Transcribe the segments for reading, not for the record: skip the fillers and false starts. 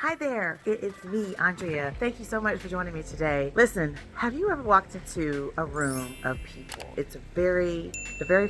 Hi there, it is me, Andrea. Thank you so much for joining me today. Listen, have you ever walked into a room of people? It's the very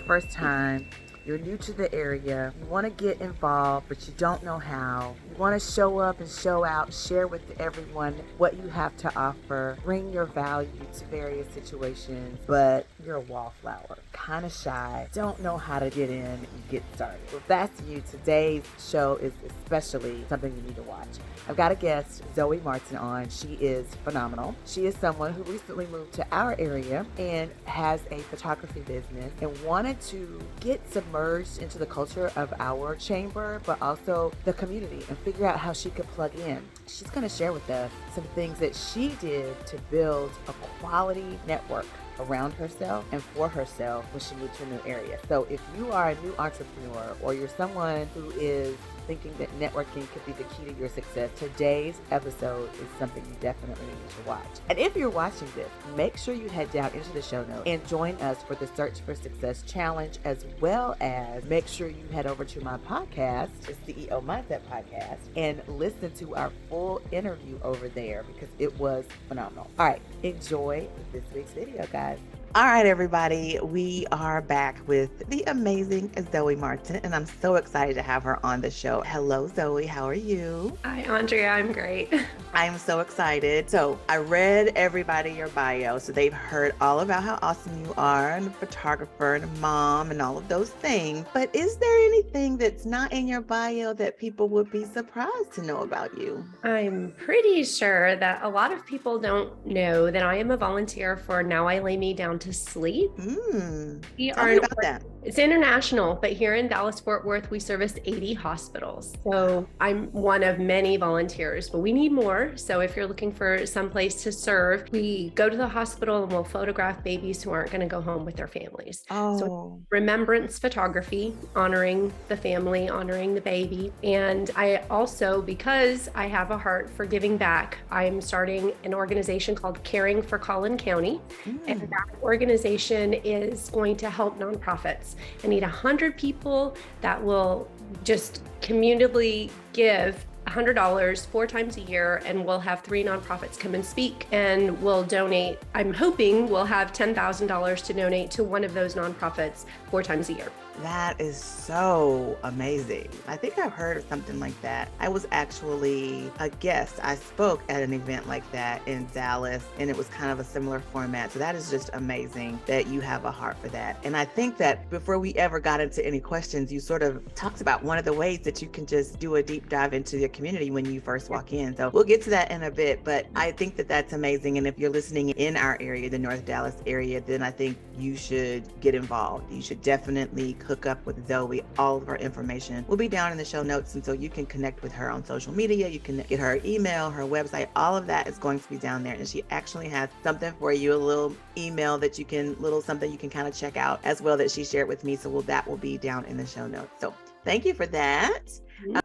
first time. You're new to the area, you want to get involved, but you don't know how. You want to show up and show out, share with everyone what you have to offer, bring your value to various situations, but you're a wallflower, kind of shy, don't know how to get in and get started. Well, if that's you, today's show is especially something you need to watch. I've got a guest, Zoe Martin, on. She is phenomenal. She is someone who recently moved to our area and has a photography business and wanted to get submerged into the culture of our chamber, but also the community, and figure out how she could plug in. She's going to share with us some things that she did to build a quality network around herself and for herself when she moved to a new area. So if you are a new entrepreneur or you're someone who is thinking that networking could be the key to your success, today's episode is something you definitely need to watch. And if you're watching this, make sure you head down into the show notes and join us for the Search for Success Challenge, as well as make sure you head over to my podcast, the CEO Mindset Podcast, and listen to our full interview over there because it was phenomenal. All right, enjoy this week's video, guys. All right, everybody, we are back with the amazing Zoe Martin, and I'm so excited to have her on the show. Hello, Zoe. How are you? Hi, Andrea. I'm great. I am so excited. So I read everybody your bio, so they've heard all about how awesome you are, and a photographer and a mom and all of those things. But is there anything that's not in your bio that people would be surprised to know about you? I'm pretty sure that a lot of people don't know that I am a volunteer for Now I Lay Me Down to Sleep. Tell me about that. It's international, but here in Dallas-Fort Worth, we service 80 hospitals. So I'm one of many volunteers, but we need more. So if you're looking for some place to serve, we go to the hospital and we'll photograph babies who aren't going to go home with their families. So remembrance photography, honoring the family, honoring the baby. And I also, because I have a heart for giving back, I'm starting an organization called Caring for Collin County. And that organization is going to help nonprofits. I need 100 people that will just communally give $100 4 times a year, and we'll have 3 nonprofits come and speak, and we'll donate. I'm hoping we'll have $10,000 to donate to one of those nonprofits 4 times a year. That is so amazing. I think I've heard of something like that. I was actually a guest. I spoke at an event like that in Dallas, and it was kind of a similar format. So that is just amazing that you have a heart for that. And I think that before we ever got into any questions, you sort of talked about one of the ways that you can just do a deep dive into your community when you first walk in. So we'll get to that in a bit, but I think that that's amazing. And if you're listening in our area, the North Dallas area, then I think you should get involved. You should definitely hook up with Zoe. All of her information will be down in the show notes, and so you can connect with her on social media. You can get her email, her website, all of that is going to be down there. And she actually has something for you, a little email that you can, something you can kind of check out as well that she shared with me. So that will be down in the show notes. So thank you for that.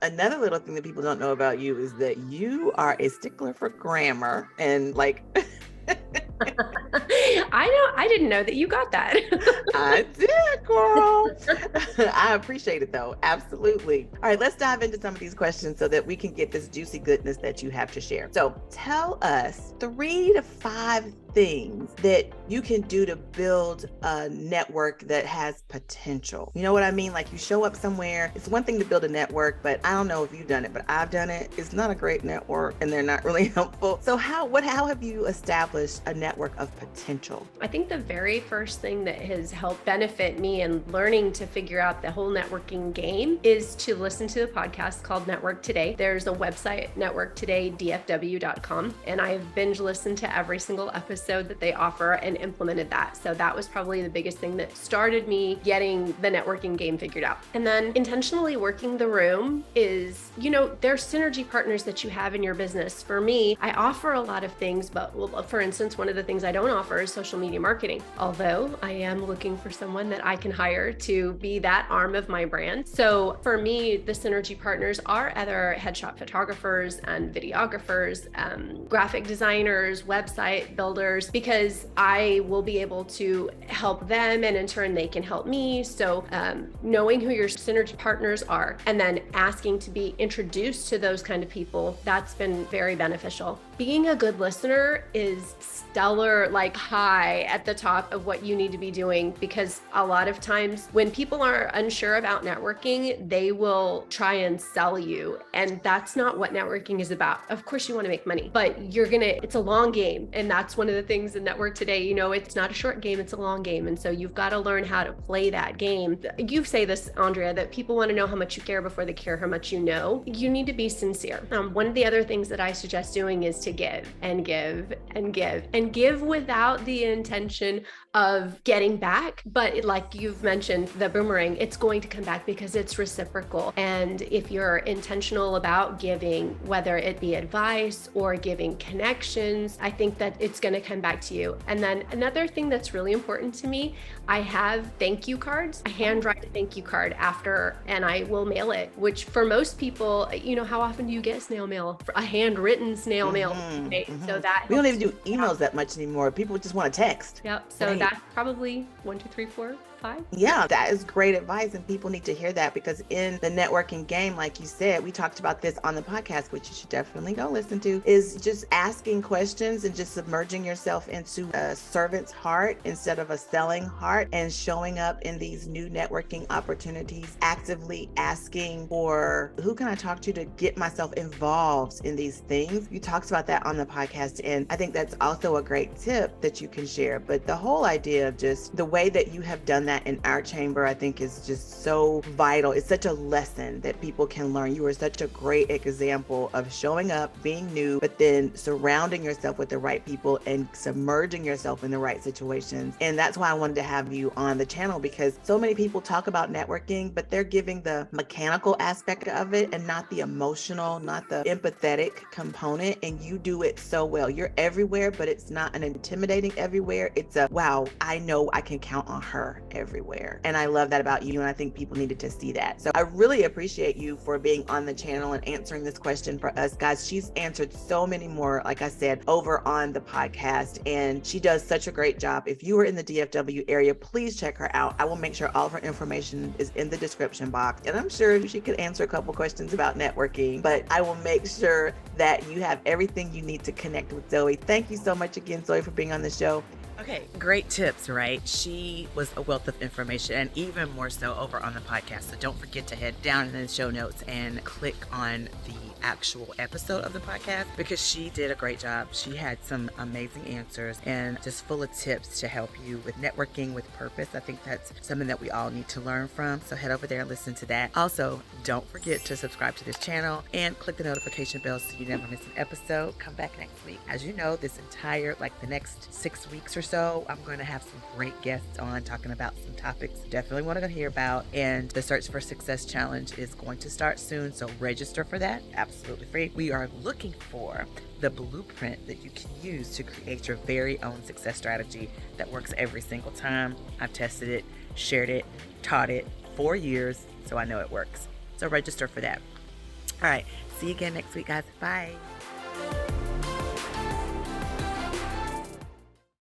Another little thing that people don't know about you is that you are a stickler for grammar, and I didn't know that you got that. I did, girl. I appreciate it though. Absolutely. All right, let's dive into some of these questions so that we can get this juicy goodness that you have to share. So tell us 3 to 5 things that you can do to build a network that has potential. You know what I mean? Like, you show up somewhere, it's one thing to build a network, but I don't know if you've done it, but I've done it. It's not a great network and they're not really helpful. So how have you established a network of potential? I think the very first thing that has helped benefit me in learning to figure out the whole networking game is to listen to a podcast called Network Today. There's a website, networktodaydfw.com, and I've binge listened to every single episode that they offer and implemented that. So that was probably the biggest thing that started me getting the networking game figured out. And then intentionally working the room is, there's synergy partners that you have in your business. For me, I offer a lot of things, but for instance, one of the things I don't offer is social media marketing. Although I am looking for someone that I can hire to be that arm of my brand. So for me, the synergy partners are other headshot photographers and videographers, graphic designers, website builders, others, because I will be able to help them, and in turn they can help me. So knowing who your synergy partners are and then asking to be introduced to those kind of people, that's been very beneficial. Being a good listener is stellar, like high at the top of what you need to be doing, because a lot of times when people are unsure about networking, they will try and sell you. And that's not what networking is about. Of course you want to make money, but it's a long game. And that's one of the things in network today, it's not a short game, it's a long game. And so you've got to learn how to play that game. You say this, Andrea, that people want to know how much you care before they care how much you know. You need to be sincere. One of the other things that I suggest doing is to give and give and give and give without the intention of getting back. But like you've mentioned, the boomerang, it's going to come back because it's reciprocal. And if you're intentional about giving, whether it be advice or giving connections, I think that it's going to come back to you. And then another thing that's really important to me, I have thank you cards. I handwrite a thank you card after, and I will mail it, which for most people, how often do you get snail mail? A handwritten snail mail. Right? So that we don't even do emails that much anymore. People just want to text. Yep. So that's probably 1, 2, 3, 4, 5. Yeah, that is great advice, and people need to hear that, because in the networking game, like you said, we talked about this on the podcast, which you should definitely go listen to, is just asking questions and just submerging yourself into a servant's heart instead of a selling heart, and showing up in these new networking opportunities, actively asking for who can I talk to get myself involved in these things. You talked about that on the podcast, and I think that's also a great tip that you can share. But the whole idea of just the way that you have done that in our chamber, I think is just so vital. It's such a lesson that people can learn. You are such a great example of showing up, being new, but then surrounding yourself with the right people and submerging yourself in the right situations. And that's why I wanted to have you on the channel, because so many people talk about networking, but they're giving the mechanical aspect of it and not the emotional, not the empathetic component. And you do it so well. You're everywhere, but it's not an intimidating everywhere. It's a, wow, I know I can count on her everywhere. And I love that about you. And I think people needed to see that. So I really appreciate you for being on the channel and answering this question for us, guys. She's answered so many more, like I said, over on the podcast, and she does such a great job. If you are in the DFW area, please check her out. I will make sure all of her information is in the description box. And I'm sure she could answer a couple questions about networking, but I will make sure that you have everything you need to connect with Zoe. Thank you so much again, Zoe, for being on the show. Okay, great tips, right? She was a wealth of information, and even more so over on the podcast. So don't forget to head down in the show notes and click on the actual episode of the podcast, because she did a great job. She had some amazing answers and just full of tips to help you with networking with purpose. I think that's something that we all need to learn from. So head over there and listen to that. Also, don't forget to subscribe to this channel and click the notification bell so you never miss an episode. Come back next week. As you know, this entire, the next 6 weeks or so, I'm going to have some great guests on talking about some topics you definitely want to hear about. And the Search for Success Challenge is going to start soon, so register for that. Absolutely free. We are looking for the blueprint that you can use to create your very own success strategy that works every single time. I've tested it, shared it, taught it 4 years, so I know it works. So register for that. All right. See you again next week, guys. Bye.